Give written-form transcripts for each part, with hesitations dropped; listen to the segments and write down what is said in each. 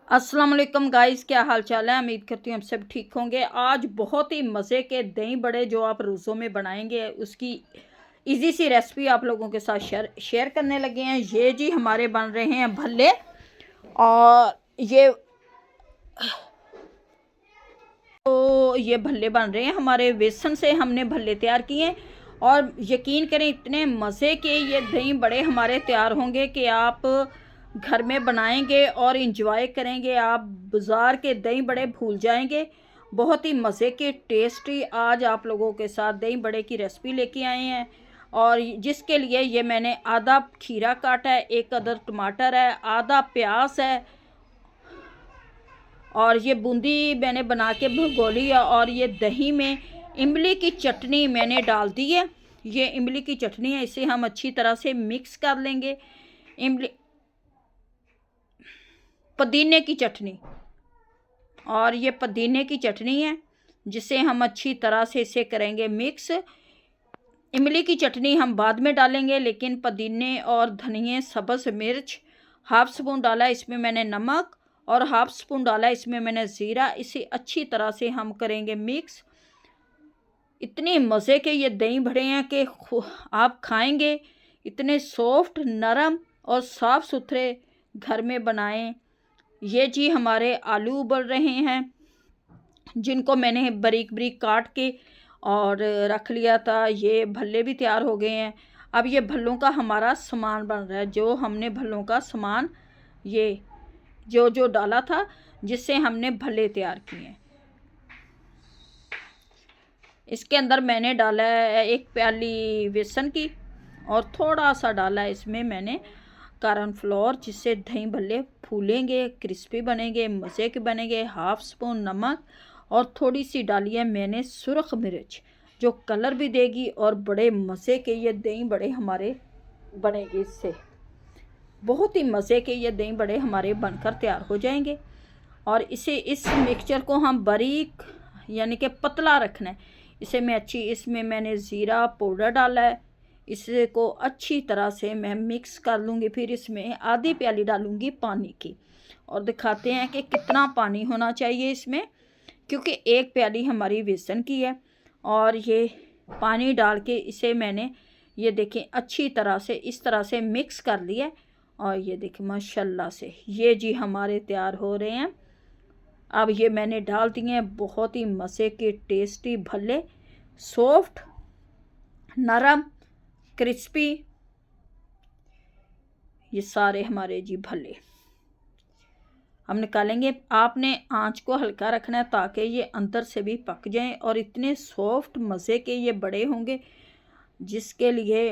अस्सलाम वालेकुम गाइस, क्या हाल चाल है। उम्मीद करती हूँ आप सब ठीक होंगे। आज बहुत ही मज़े के दही बड़े जो आप रोज़ों में बनाएंगे उसकी इजी सी रेसिपी आप लोगों के साथ शेयर करने लगे हैं। ये जी हमारे बन रहे हैं भल्ले। और ये भल्ले बन रहे हैं हमारे बेसन से, हमने भल्ले तैयार किए हैं। और यकीन करें इतने मज़े के ये दही बड़े हमारे तैयार होंगे कि आप घर में बनाएंगे और इंजॉय करेंगे। आप बाज़ार के दही बड़े भूल जाएंगे। बहुत ही मज़े के टेस्टी आज आप लोगों के साथ दही बड़े की रेसिपी लेके आए हैं। और जिसके लिए ये मैंने आधा खीरा काटा है, एक अदर टमाटर है, आधा प्याज है, और ये बूंदी मैंने बना के भगोली है। और ये दही में इमली की चटनी मैंने डाल दी है। ये इमली की चटनी है, इसे हम अच्छी तरह से मिक्स कर लेंगे। इमली पुदीने की चटनी, और ये पुदीने की चटनी है जिसे हम अच्छी तरह से इसे करेंगे मिक्स। इमली की चटनी हम बाद में डालेंगे, लेकिन पुदीने और धनिए, सब्ज़ मिर्च हाफ स्पून डाला, इसमें मैंने नमक, और हाफ स्पून डाला इसमें मैंने ज़ीरा। इसे अच्छी तरह से हम करेंगे मिक्स। इतने मज़े के ये दही बड़े हैं कि आप खाएंगे। इतने सॉफ्ट, नरम और साफ़ सुथरे घर में बनाएं। ये जी हमारे आलू उबल रहे हैं जिनको मैंने बारीक बारीक काट के और रख लिया था। ये भल्ले भी तैयार हो गए हैं। अब ये भल्लों का हमारा सामान बन रहा है। जो हमने भल्लों का सामान ये जो जो डाला था जिससे हमने भल्ले तैयार किए हैं, इसके अंदर मैंने डाला है 1 प्याली बेसन की, और थोड़ा सा डाला है इसमें मैंने कॉर्नफ्लोर, जिससे दही भल्ले फूलेंगे, क्रिस्पी बनेंगे, मज़े के बनेंगे। हाफ स्पून नमक, और थोड़ी सी डाली है मैंने सुरख मिर्च जो कलर भी देगी, और बड़े मज़े के ये दही बड़े हमारे बनेंगे। इससे बहुत ही मज़े के ये दही बड़े हमारे बनकर तैयार हो जाएंगे। और इस मिक्सचर को हम बारीक यानी कि पतला रखना है। इसमें मैंने ज़ीरा पाउडर डाला है। इसे को अच्छी तरह से मैं मिक्स कर लूँगी। फिर इसमें आधी प्याली डालूँगी पानी की, और दिखाते हैं कि कितना पानी होना चाहिए इसमें, क्योंकि 1 प्याली हमारी बेसन की है। और ये पानी डाल के इसे मैंने ये देखें अच्छी तरह से इस तरह से मिक्स कर लिया। और ये देखें माशाल्लाह से ये जी हमारे तैयार हो रहे हैं। अब ये मैंने डाल दिए हैं बहुत ही मज़े के टेस्टी भल्ले, सॉफ्ट, नरम, क्रिस्पी। ये सारे हमारे जी भल्ले हम निकालेंगे। आपने आंच को हल्का रखना है ताकि ये अंदर से भी पक जाएं, और इतने सॉफ्ट मज़े के ये बड़े होंगे जिसके लिए।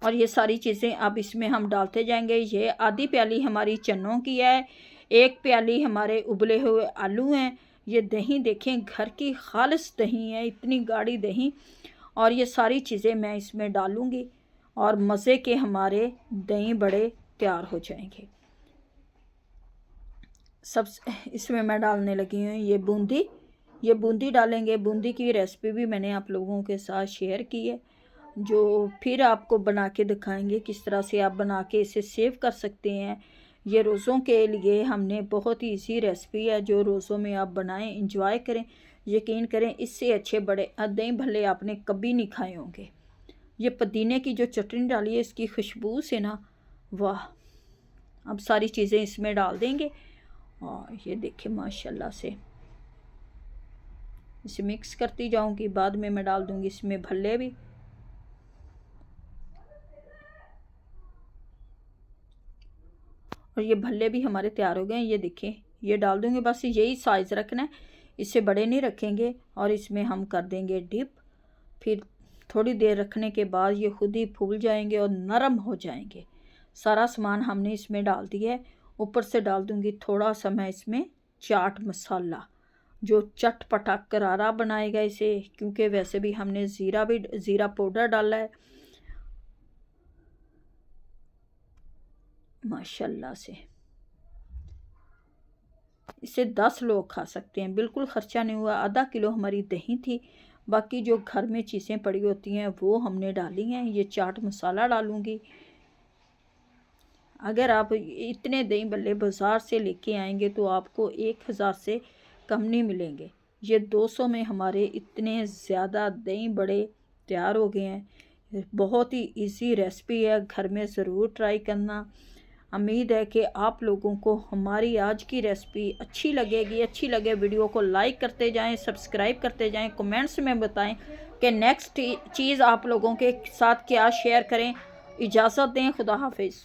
और ये सारी चीज़ें अब इसमें हम डालते जाएंगे। ये आधी प्याली हमारी चनों की है, 1 प्याली हमारे उबले हुए आलू हैं। ये दही देखें घर की खालिस दही है, इतनी गाढ़ी दही। और ये सारी चीज़ें मैं इसमें डालूँगी, और मज़े के हमारे दही बड़े तैयार हो जाएंगे। सब इसमें मैं डालने लगी हूँ ये बूंदी डालेंगे। बूंदी की रेसिपी भी मैंने आप लोगों के साथ शेयर की है, जो फिर आपको बना के दिखाएंगे किस तरह से आप बना के इसे सेव कर सकते हैं। ये रोज़ों के लिए हमने बहुत ही इजी रेसिपी है, जो रोज़ों में आप बनाएं, इंजॉय करें। यकीन करें इससे अच्छे बड़े दही भल्ले आपने कभी नहीं खाए होंगे। ये पुदीने की जो चटनी डाली है इसकी खुशबू से ना वाह। अब सारी चीज़ें इसमें डाल देंगे, और ये देखिए माशाल्लाह से इसे मिक्स करती जाऊंगी। बाद में मैं डाल दूंगी इसमें भल्ले भी। और ये भल्ले भी हमारे तैयार हो गए हैं। ये देखिए ये डाल दूंगी, बस यही साइज़ रखना है, इससे बड़े नहीं रखेंगे। और इसमें हम कर देंगे डिप। फिर थोड़ी देर रखने के बाद ये खुद ही फूल जाएंगे और नरम हो जाएंगे। सारा सामान हमने इसमें डाल दिया है। ऊपर से डाल दूंगी थोड़ा सा मैं इसमें चाट मसाला, जो चटपटा करारा बनाएगा इसे, क्योंकि वैसे भी हमने ज़ीरा पाउडर डाला है। माशाल्लाह से इसे 10 लोग खा सकते हैं, बिल्कुल ख़र्चा नहीं हुआ। आधा किलो हमारी दही थी, बाकी जो घर में चीज़ें पड़ी होती हैं वो हमने डाली हैं। ये चाट मसाला डालूँगी, अगर आप इतने दही भल्ले बाज़ार से लेके आएंगे तो आपको 1000 से कम नहीं मिलेंगे। ये 200 में हमारे इतने ज़्यादा दही बड़े तैयार हो गए हैं। बहुत ही इजी रेसिपी है, घर में ज़रूर ट्राई करना। उम्मीद है कि आप लोगों को हमारी आज की रेसिपी अच्छी लगेगी। अच्छी लगे वीडियो को लाइक करते जाएं, सब्सक्राइब करते जाएं, कमेंट्स में बताएं कि नेक्स्ट चीज़ आप लोगों के साथ क्या शेयर करें। इजाज़त दें, खुदा हाफिज़।